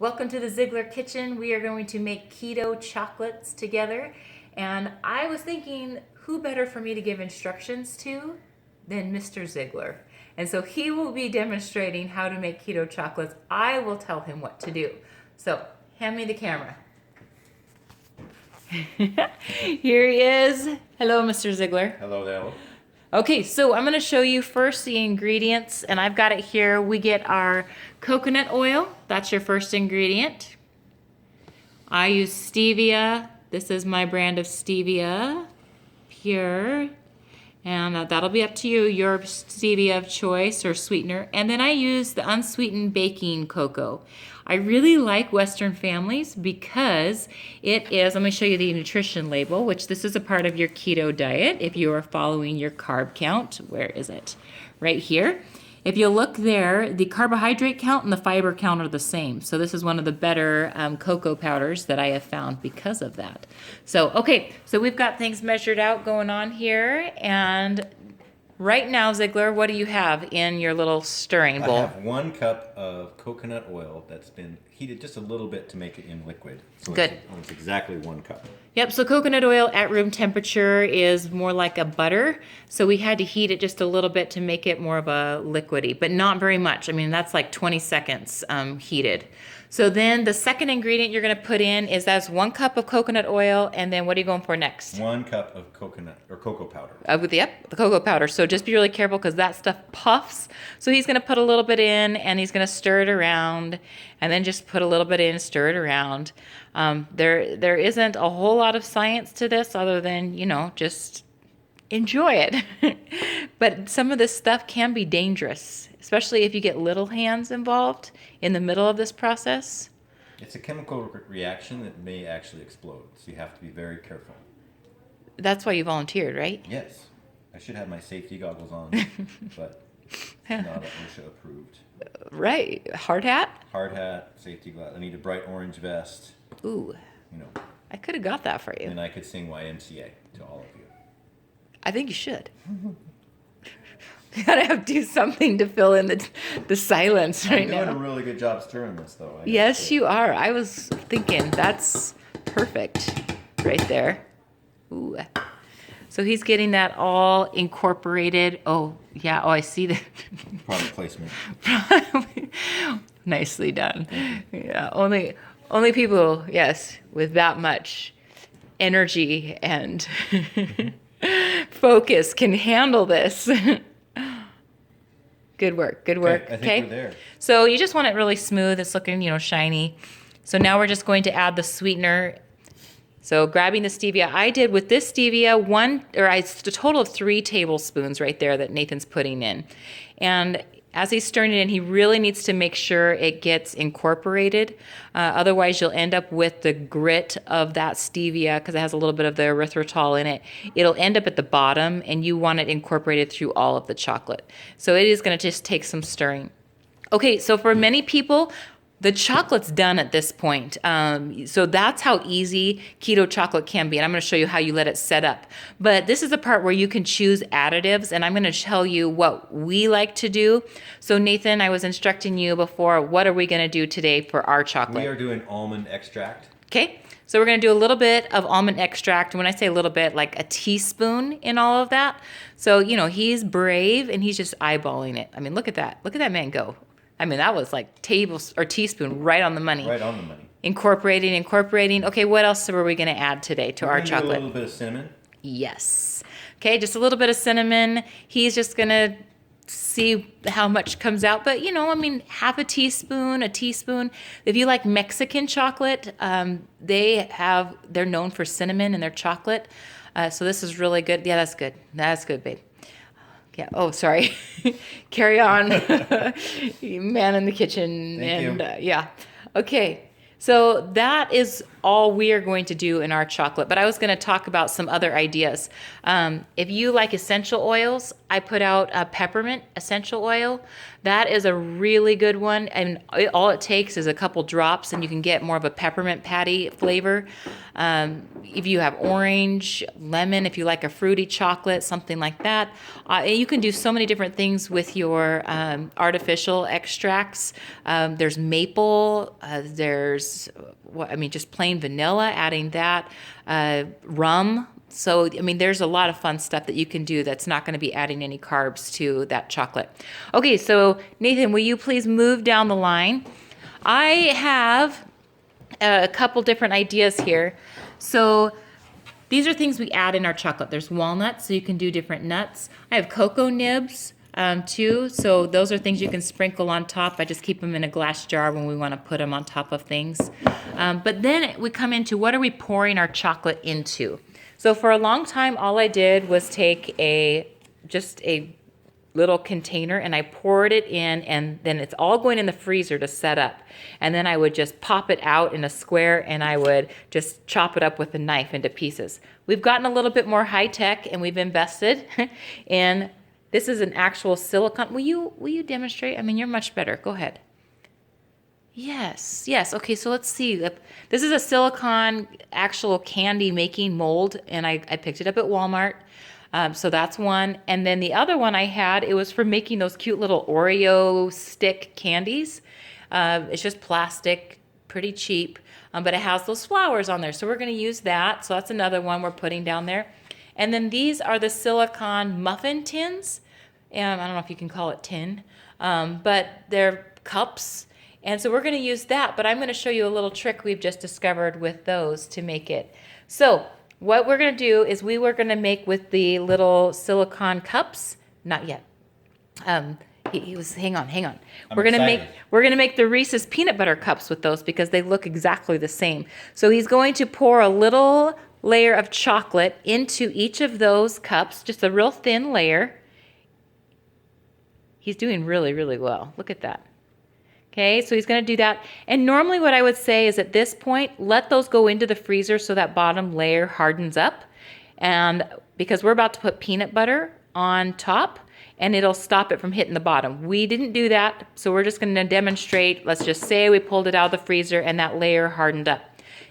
Welcome to the Ziegler Kitchen. We are going to make keto chocolates together. And I was thinking, who better for me to give instructions to than Mr. Ziegler? And so he will be demonstrating how to make keto chocolates. I will tell him what to do. So hand me the camera. Here he is. Hello, Mr. Ziegler. Hello there. Okay, so I'm going to show you first the ingredients, and I've got it here. We get our coconut oil. That's your first ingredient. I use stevia. This is my brand of stevia, pure. And that'll be up to you, your stevia of choice or sweetener. And then I use the unsweetened baking cocoa. I really like Western Families because it is, let me show you the nutrition label, which this is a part of your keto diet if you are following your carb count. Where is it? Right here. If you look there, the carbohydrate count and the fiber count are the same. So this is one of the better cocoa powders that I have found because of that. So, okay, so we've got things measured out going on here. And right now, Ziegler, what do you have in your little stirring bowl? I have 1 cup of coconut oil that's been heated just a little bit to make it in liquid. So Good. It's exactly 1 cup. Yep, so coconut oil at room temperature is more like a butter. So we had to heat it just a little bit to make it more of a liquidy, but not very much. I mean, that's like 20 seconds heated. So then the second ingredient you're going to put in is that's 1 cup of coconut oil, and then what are you going for next? 1 cup of coconut or cocoa powder. Yep, the cocoa powder. So just be really careful because that stuff puffs. So he's going to put a little bit in, and he's going to stir it around, and then just put a little bit in, stir it around. There isn't a whole lot of science to this other than, just enjoy it. But some of this stuff can be dangerous, especially if you get little hands involved in the middle of this process. It's a chemical reaction that may actually explode, so you have to be very careful. That's why you volunteered, right? Yes. I should have my safety goggles on, but not OSHA approved. Right. Hard hat? Hard hat, safety glasses. I need a bright orange vest. Ooh. I could have got that for you. And I could sing YMCA to all of you. I think you should. You gotta have to do something to fill in the silence right now. I'm doing a really good job stirring this, though. Yes, you are. I was thinking that's perfect right there. Ooh. So he's getting that all incorporated. Oh, yeah. Oh, I see that. Product placement. Nicely done. Yeah. Only people, yes, with that much energy and focus can handle this. Good work. Good work. Okay, I think we're there. So you just want it really smooth. It's looking, shiny. So now we're just going to add the sweetener. So grabbing the stevia, I did with this stevia a total of 3 tablespoons right there that Nathan's putting in. And as he's stirring it in, he really needs to make sure it gets incorporated. Otherwise, you'll end up with the grit of that stevia because it has a little bit of the erythritol in it. It'll end up at the bottom, and you want it incorporated through all of the chocolate. So it is going to just take some stirring. Okay, so for many people, the chocolate's done at this point. So that's how easy keto chocolate can be. And I'm going to show you how you let it set up. But this is the part where you can choose additives. And I'm going to tell you what we like to do. So Nathan, I was instructing you before, what are we going to do today for our chocolate? We are doing almond extract. Okay. So we're going to do a little bit of almond extract. When I say a little bit, like a teaspoon in all of that. So, he's brave and he's just eyeballing it. I mean, look at that. Look at that man go. I mean, that was like teaspoon right on the money. Right on the money. Incorporating. Okay, what else were we going to add today to our chocolate? A little bit of cinnamon. Yes. Okay, just a little bit of cinnamon. He's just going to see how much comes out. But, half a teaspoon. If you like Mexican chocolate, they're known for cinnamon in their chocolate. So this is really good. Yeah, that's good. That's good, babe. Yeah. Oh, sorry. Carry on. Man in the kitchen. Thank you. Yeah. Okay. So that is all we are going to do in our chocolate. But I was going to talk about some other ideas. If you like essential oils, I put out a peppermint essential oil. That is a really good one. And all it takes is a couple drops and you can get more of a peppermint patty flavor. If you have orange, lemon, if you like a fruity chocolate, something like that. You can do so many different things with your artificial extracts. There's maple, there's, just plain vanilla, adding that, rum. So, there's a lot of fun stuff that you can do that's not going to be adding any carbs to that chocolate. Okay, so Nathan, will you please move down the line? I have a couple different ideas here. So these are things we add in our chocolate. There's walnuts, so you can do different nuts. I have cocoa nibs too, so those are things you can sprinkle on top. I just keep them in a glass jar when we want to put them on top of things. But then we come into, what are we pouring our chocolate into? So for a long time, all I did was take just a little container and I poured it in, and then it's all going in the freezer to set up. And then I would just pop it out in a square and I would just chop it up with a knife into pieces. We've gotten a little bit more high tech and we've invested in, this is an actual silicone. Will you demonstrate? You're much better. Go ahead. Yes. Okay, so let's see. This is a silicone actual candy making mold, and I picked it up at Walmart. So that's one. And then the other one I had, it was for making those cute little Oreo stick candies. It's just plastic, pretty cheap, but it has those flowers on there. So we're going to use that. So that's another one we're putting down there. And then these are the silicone muffin tins. And I don't know if you can call it tin, but they're cups. And so we're going to use that, but I'm going to show you a little trick we've just discovered with those to make it. So what we're going to do is we were going to make with the little silicone cups. Not yet. He was, hang on. We're going to make the Reese's peanut butter cups with those because they look exactly the same. So he's going to pour a little layer of chocolate into each of those cups, just a real thin layer. He's doing really, really well. Look at that. Okay, so he's going to do that. And normally what I would say is at this point, let those go into the freezer so that bottom layer hardens up. And because we're about to put peanut butter on top, and it'll stop it from hitting the bottom. We didn't do that, so we're just going to demonstrate. Let's just say we pulled it out of the freezer and that layer hardened up.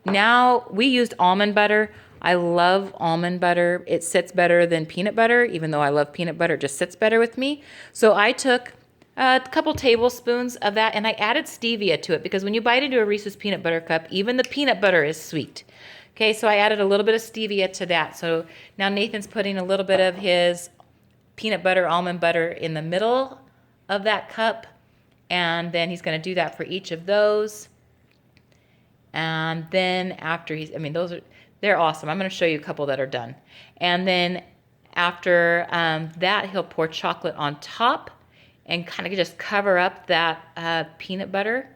Now, we used almond butter. I love almond butter. It sits better than peanut butter, even though I love peanut butter, it just sits better with me. So I took a couple tablespoons of that, and I added stevia to it because when you bite into a Reese's peanut butter cup, even the peanut butter is sweet. Okay, so I added a little bit of stevia to that. So now Nathan's putting a little bit of his peanut butter, almond butter in the middle of that cup, and then he's going to do that for each of those. And then after they're awesome. I'm going to show you a couple that are done. And then after that, he'll pour chocolate on top and kind of just cover up that peanut butter.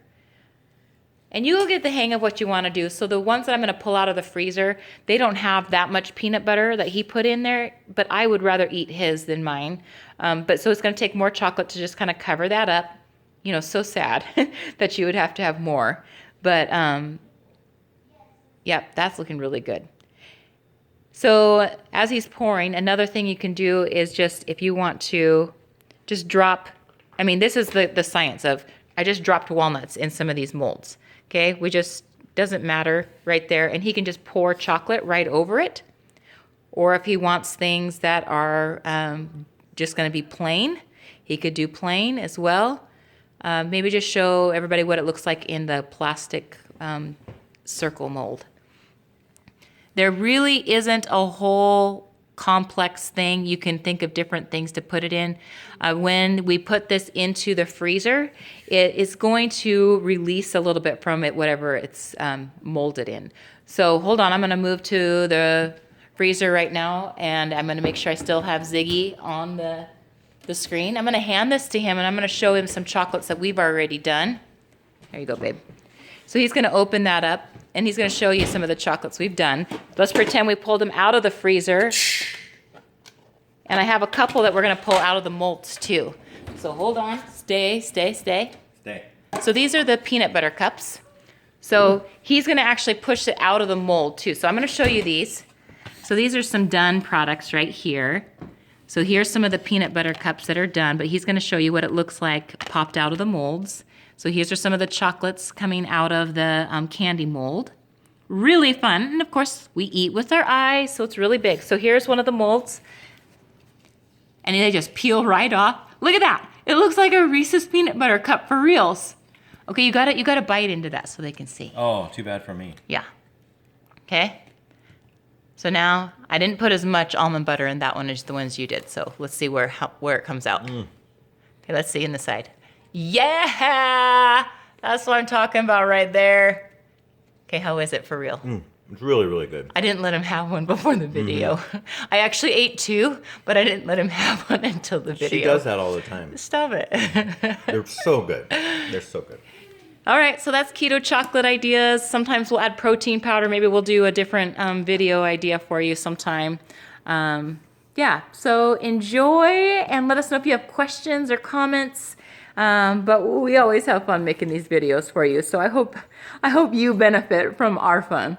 And you'll get the hang of what you want to do. So the ones that I'm going to pull out of the freezer, they don't have that much peanut butter that he put in there, but I would rather eat his than mine. But so it's going to take more chocolate to just kind of cover that up. So sad that you would have to have more. But yeah, that's looking really good. So as he's pouring, another thing you can do is just, if you want to just drop, this is the science of, I just dropped walnuts in some of these molds. Okay, doesn't matter right there. And he can just pour chocolate right over it. Or if he wants things that are just going to be plain, he could do plain as well. Maybe just show everybody what it looks like in the plastic circle mold. There really isn't a whole complex thing. You can think of different things to put it in. When we put this into the freezer, it is going to release a little bit from it, whatever it's molded in. So hold on, I'm going to move to the freezer right now, and I'm going to make sure I still have Ziggy on the screen. I'm going to hand this to him, and I'm going to show him some chocolates that we've already done. There you go, babe. So he's going to open that up, and he's going to show you some of the chocolates we've done. Let's pretend we pulled them out of the freezer. And I have a couple that we're going to pull out of the molds, too. So hold on. Stay. So these are the peanut butter cups. So he's going to actually push it out of the mold, too. So I'm going to show you these. So these are some done products right here. So here's some of the peanut butter cups that are done, but he's going to show you what it looks like popped out of the molds. So here's some of the chocolates coming out of the candy mold. really fun. And of course, we eat with our eyes, so it's really big. So here's one of the molds. And they just peel right off. Look at that. It looks like a Reese's peanut butter cup for reals. Okay, you gotta bite into that so they can see. Oh, too bad for me. Yeah. Okay. So now I didn't put as much almond butter in that one as the ones you did. So let's see where it comes out. Okay, let's see in the side. Yeah, that's what I'm talking about right there. Okay, how is it for real? It's really, really good. I didn't let him have one before the video. I actually ate two, but I didn't let him have one until the video. She does that all the time. Stop it. They're so good. They're so good. All right, so that's keto chocolate ideas. Sometimes we'll add protein powder. Maybe we'll do a different video idea for you sometime. Yeah, so enjoy and let us know if you have questions or comments. But we always have fun making these videos for you. So I hope you benefit from our fun.